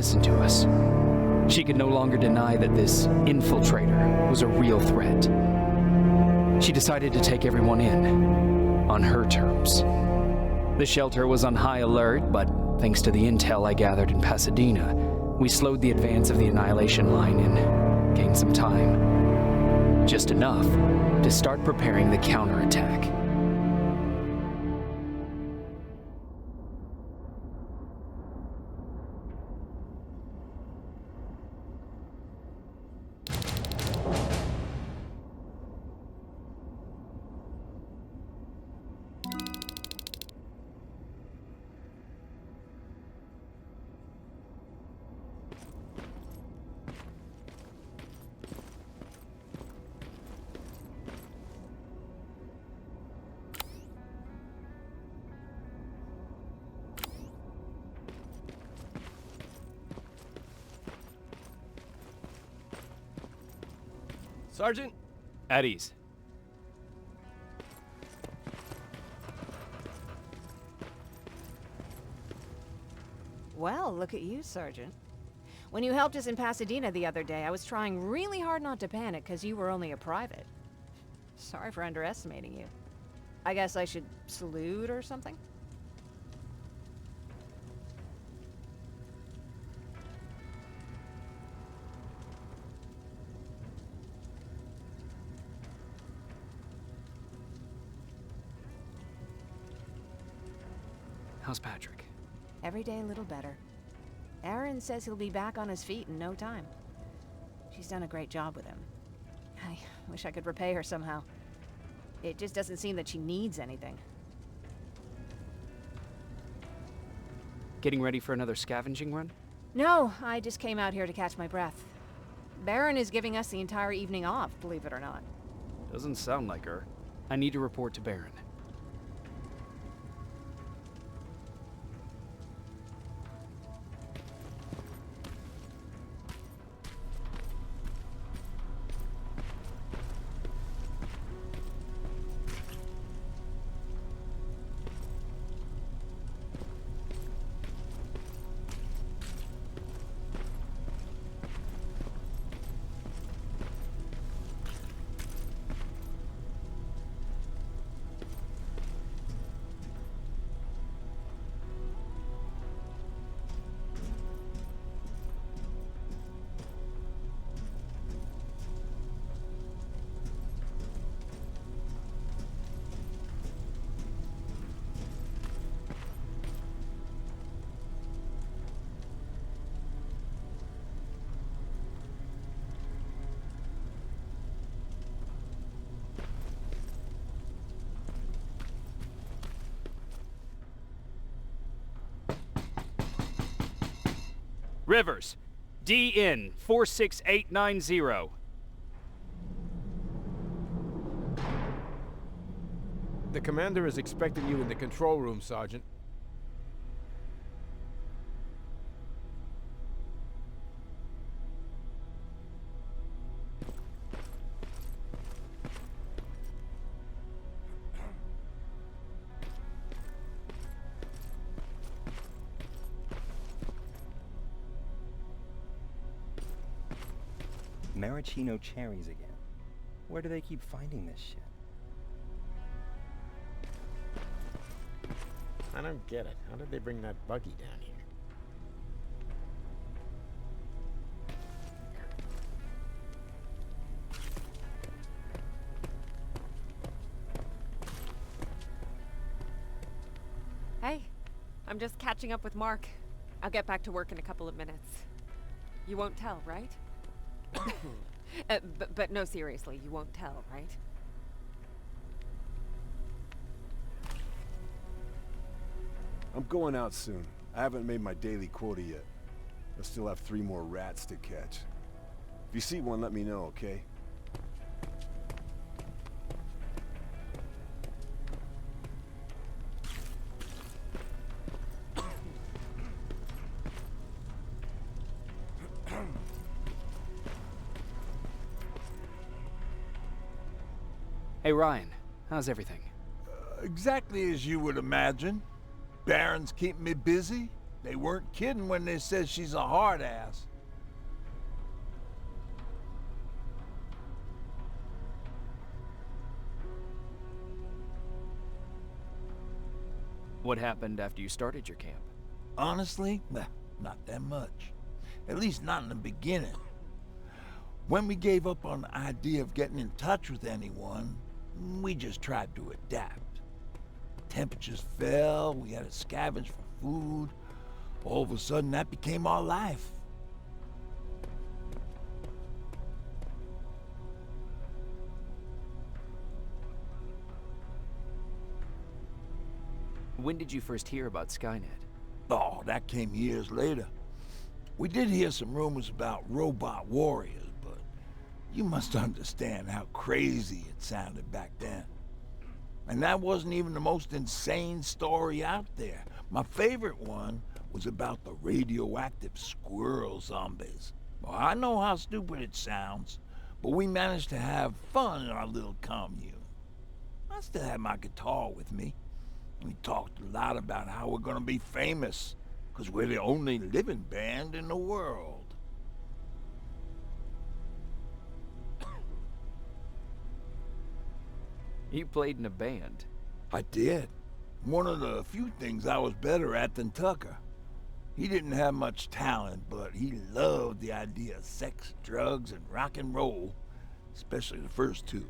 listen to us. She could no longer deny that this infiltrator was a real threat. She decided to take everyone in, on her terms. The shelter was on high alert, but thanks to the intel I gathered in Pasadena, we slowed the advance of the Annihilation Line and gained some time. Just enough to start preparing the counterattack. Sergeant? At ease. Well, look at you, Sergeant. When you helped us in Pasadena the other day, I was trying really hard not to panic because you were only a private. Sorry for underestimating you. I guess I should salute or something? How's Patrick? Every day a little better. Aaron says he'll be back on his feet in no time. She's done a great job with him. I wish I could repay her somehow. It just doesn't seem that she needs anything. Getting ready for another scavenging run? No, I just came out here to catch my breath. Baron is giving us the entire evening off, believe it or not. Doesn't sound like her. I need to report to Baron. Rivers, DN 46890. The commander is expecting you in the control room, Sergeant. Maraschino cherries again. Where do they keep finding this shit? I don't get it. How did they bring that buggy down here? Hey, I'm just catching up with Mark. I'll get back to work in a couple of minutes. You won't tell, right? But no, seriously, you won't tell, right? I'm going out soon. I haven't made my daily quota yet. I still have 3 more rats to catch. If you see one, let me know, okay? Hey Ryan, how's everything? Exactly as you would imagine. Baron's keeping me busy. They weren't kidding when they said she's a hard ass. What happened after you started your camp? Honestly, not that much. At least not in the beginning. When we gave up on the idea of getting in touch with anyone, we just tried to adapt. Temperatures fell, we had to scavenge for food. All of a sudden, that became our life. When did you first hear about Skynet? Oh, that came years later. We did hear some rumors about robot warriors, but you must understand how crazy it sounded back then. And that wasn't even the most insane story out there. My favorite one was about the radioactive squirrel zombies. Well, I know how stupid it sounds, but we managed to have fun in our little commune. I still had my guitar with me. We talked a lot about how we're gonna be famous, because we're the only living band in the world. You played in a band. I did. One of the few things I was better at than Tucker. He didn't have much talent, but he loved the idea of sex, drugs, and rock and roll, especially the first two.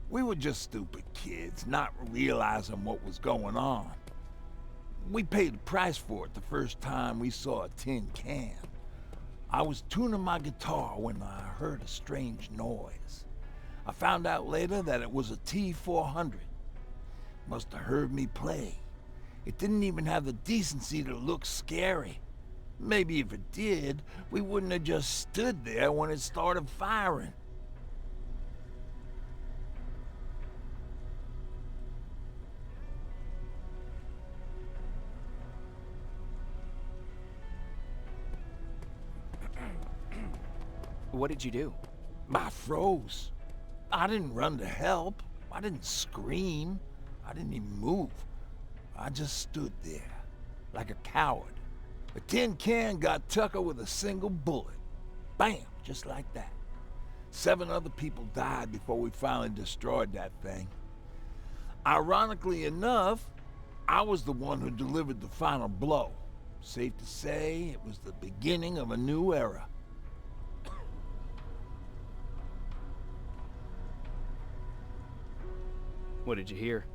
We were just stupid kids, not realizing what was going on. We paid the price for it the first time we saw a tin can. I was tuning my guitar when I heard a strange noise. I found out later that it was a T-400. Must have heard me play. It didn't even have the decency to look scary. Maybe if it did, we wouldn't have just stood there when it started firing. What did you do? I froze. I didn't run to help. I didn't scream. I didn't even move. I just stood there, like a coward. A tin can got Tucker with a single bullet. Bam, just like that. 7 other people died before we finally destroyed that thing. Ironically enough, I was the one who delivered the final blow. Safe to say, it was the beginning of a new era. What did you hear?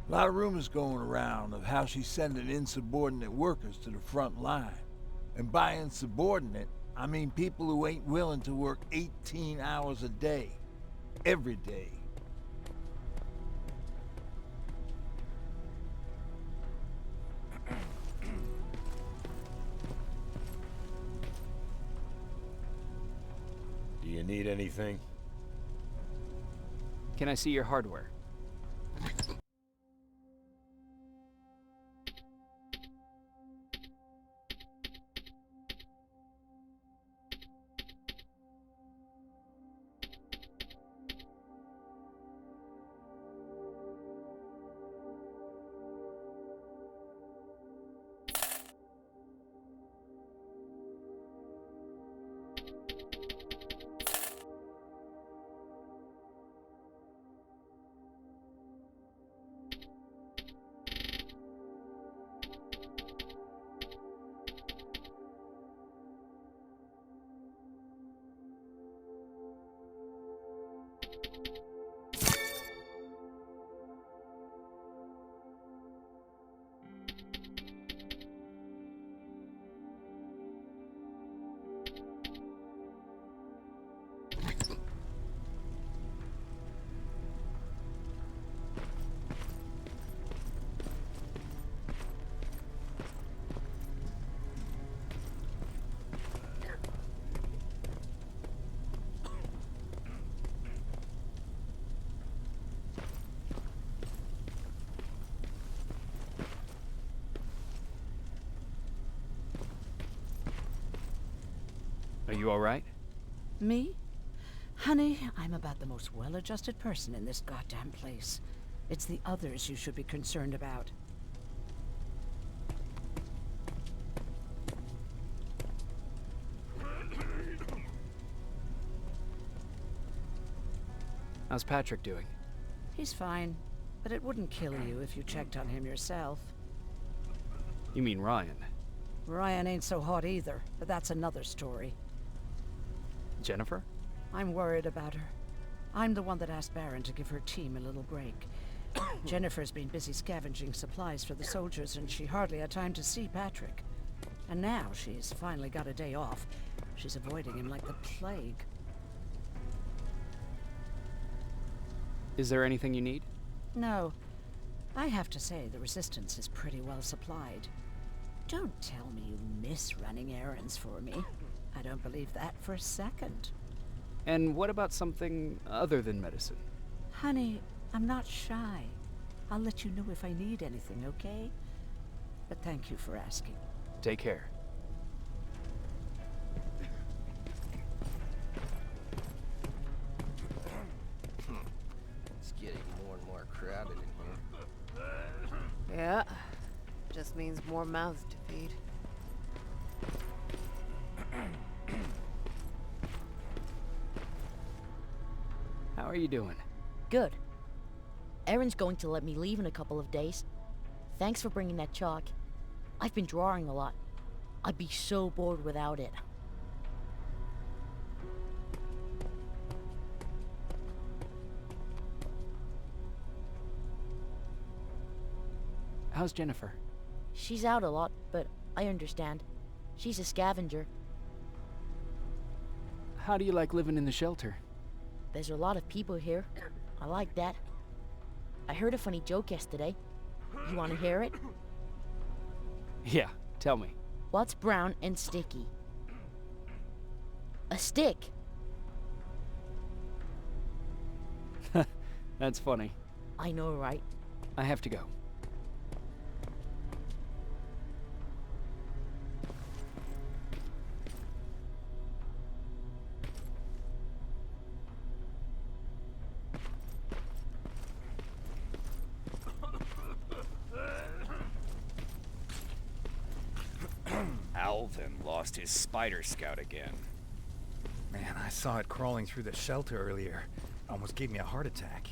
A lot of rumors going around of how she's sending insubordinate workers to the front line. And by insubordinate, I mean people who ain't willing to work 18 hours a day. Every day. Do you need anything? Can I see your hardware? Are you all right? Me? Honey, I'm about the most well-adjusted person in this goddamn place. It's the others you should be concerned about. How's Patrick doing? He's fine, but it wouldn't kill you if you checked on him yourself. You mean Ryan? Ryan ain't so hot either, but that's another story. Jennifer? I'm worried about her. I'm the one that asked Baron to give her team a little break. Jennifer's been busy scavenging supplies for the soldiers, and she hardly had time to see Patrick. And now she's finally got a day off. She's avoiding him like the plague. Is there anything you need? No. I have to say, the Resistance is pretty well supplied. Don't tell me you miss running errands for me. I don't believe that for a second. And what about something other than medicine? Honey, I'm not shy. I'll let you know if I need anything, okay? But thank you for asking. Take care. It's getting more and more crowded in here. Yeah. Just means more mouths to feed. How are you doing? Good. Erin's going to let me leave in a couple of days. Thanks for bringing that chalk. I've been drawing a lot. I'd be so bored without it. How's Jennifer? She's out a lot, but I understand. She's a scavenger. How do you like living in the shelter? There's a lot of people here. I like that. I heard a funny joke yesterday. You want to hear it? Yeah, tell me. What's brown and sticky? A stick. That's funny. I know, right? I have to go. Alvin lost his spider scout again. Man, I saw it crawling through the shelter earlier. Almost gave me a heart attack.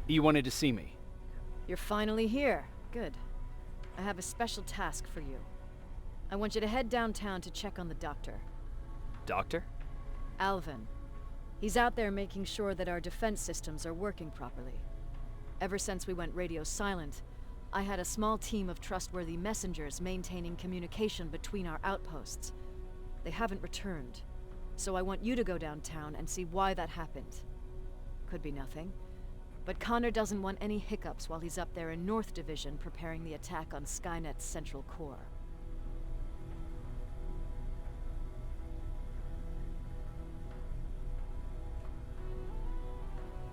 You wanted to see me? You're finally here. Good. I have a special task for you. I want you to head downtown to check on the doctor. Doctor? Alvin. He's out there making sure that our defense systems are working properly. Ever since we went radio silent, I had a small team of trustworthy messengers maintaining communication between our outposts. They haven't returned, so I want you to go downtown and see why that happened. Could be nothing, but Connor doesn't want any hiccups while he's up there in North Division preparing the attack on Skynet's central core.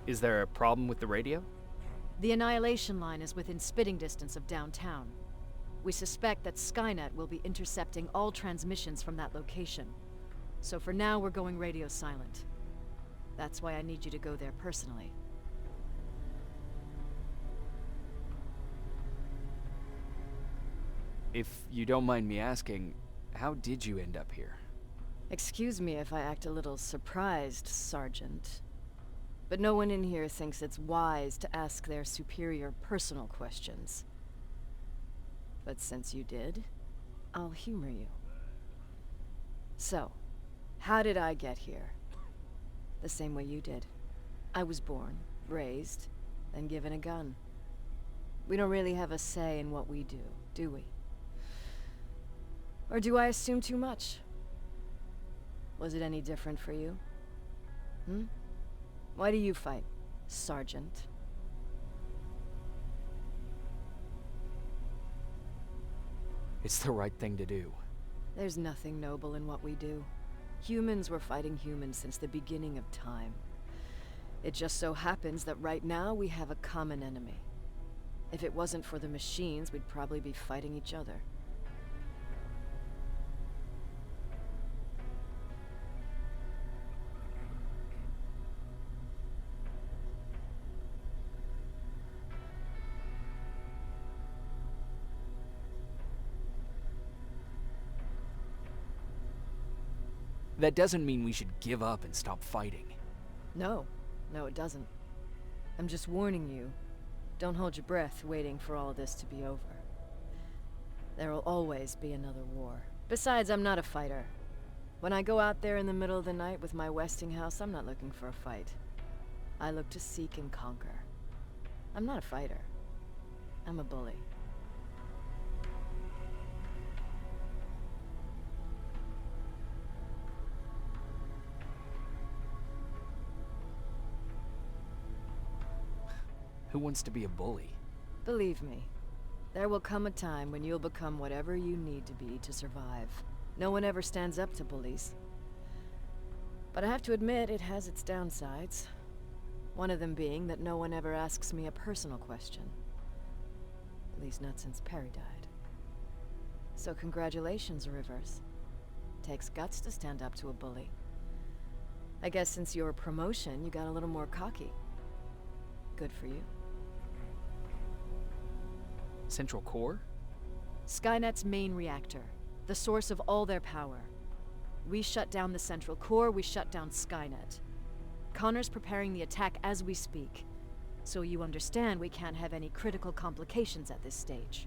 Is there a problem with the radio? The Annihilation line is within spitting distance of downtown. We suspect that Skynet will be intercepting all transmissions from that location. So for now, we're going radio silent. That's why I need you to go there personally. If you don't mind me asking, how did you end up here? Excuse me if I act a little surprised, Sergeant. But no one in here thinks it's wise to ask their superior personal questions. But since you did, I'll humor you. So, how did I get here? The same way you did. I was born, raised, and given a gun. We don't really have a say in what we do we? Or do I assume too much? Was it any different for you? Why do you fight, Sergeant? It's the right thing to do. There's nothing noble in what we do. Humans were fighting humans since the beginning of time. It just so happens that right now we have a common enemy. If it wasn't for the machines, we'd probably be fighting each other. That doesn't mean we should give up and stop fighting. No, it doesn't. I'm just warning you. Don't hold your breath waiting for all this to be over. There will always be another war. Besides, I'm not a fighter. When I go out there in the middle of the night with my Westinghouse, I'm not looking for a fight. I look to seek and conquer. I'm not a fighter. I'm a bully. Who wants to be a bully? Believe me, there will come a time when you'll become whatever you need to be to survive. No one ever stands up to bullies. But I have to admit, it has its downsides. One of them being that no one ever asks me a personal question. At least not since Perry died. So congratulations, Rivers. Takes guts to stand up to a bully. I guess since your promotion, you got a little more cocky. Good for you. Central Core? Skynet's main reactor. The source of all their power. We shut down the Central Core, we shut down Skynet. Connor's preparing the attack as we speak. So you understand we can't have any critical complications at this stage.